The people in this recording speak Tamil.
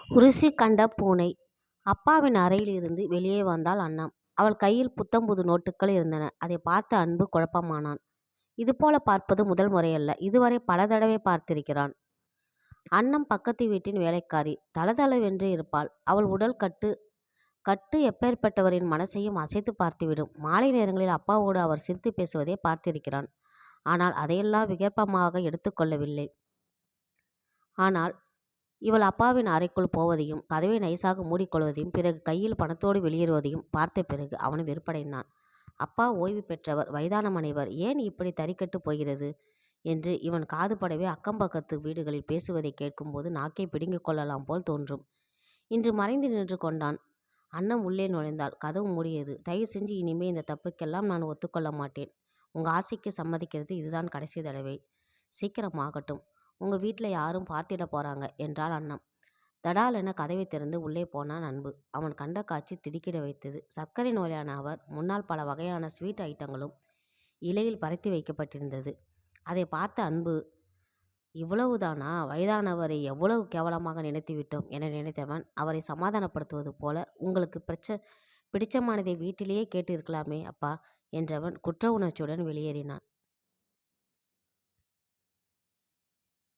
உருசி கண்ட பூனை. அப்பாவின் அறையில் இருந்து வெளியே வந்தாள் அன்னம். அவள் கையில் புத்தம்புது நோட்டுகள் இருந்தன. அதை பார்த்து அன்பு குழப்பமானான். இதுபோல பார்ப்பது முதல் முறையல்ல. இதுவரை பல தடவை பார்த்திருக்கிறான். அன்னம் பக்கத்து வீட்டின் வேலைக்காரி. தளதளவென்று இருப்பாள். அவள் உடல் கட்டு எப்பேற்பட்டவரின் மனசையும் அசைத்து பார்த்துவிடும். மாலை நேரங்களில் அப்பாவோடு அவர் சிரித்து பேசுவதை பார்த்திருக்கிறான். ஆனால் அதையெல்லாம் விகற்பமாக எடுத்துக்கொள்ளவில்லை. ஆனால் இவள் அப்பாவின் அறைக்குள் போவதையும் கதவை நைசாக மூடிக்கொள்வதையும் பிறகு கையில் பணத்தோடு வெளியேறுவதையும் பார்த்த பிறகு அவன் வெறுப்படைந்தான். அப்பா ஓய்வு பெற்றவர், வயதான மனைவர், ஏன் இப்படி தறிக்கட்டு போகிறது என்று இவன் காதுபடவே அக்கம்பக்கத்து வீடுகளில் பேசுவதை கேட்கும்போது நாக்கை பிடுங்கிக் கொள்ளலாம் போல் தோன்றும். இன்று மறைந்து நின்று கொண்டான். அன்னம் உள்ளே நுழைந்தாள். கதவு மூடியது. தயவு செஞ்சு இனிமே இந்த தப்புக்கெல்லாம் நான் ஒத்துக்கொள்ள மாட்டேன். உங்கள் ஆசைக்கு சம்மதிக்கிறது இதுதான் கடைசி தடவை. சீக்கிரம் ஆகட்டும். உங்கள் வீட்டில் யாரும் பார்த்திட போகிறாங்க என்றாள் அன்னம். தடாலென கதவை திறந்து உள்ளே போனான் அன்பு. அவன் கண்ட காட்சி திடுக்கிட வைத்தது. சர்க்கரை நோயான அவர் முன்னால் பல வகையான ஸ்வீட் ஐட்டங்களும் இலையில் பரத்தி வைக்கப்பட்டிருந்தது. அதை பார்த்த அன்பு, இவ்வளவுதானா? வயதானவரை எவ்வளவு கேவலமாக நினைத்து விட்டோம் என நினைத்தவன் அவரை சமாதானப்படுத்துவது போல, உங்களுக்கு பிடிச்சமானதை வீட்டிலேயே கேட்டு இருக்கலாமே அப்பா என்றவன் குற்ற உணர்ச்சியுடன் வெளியேறினான்.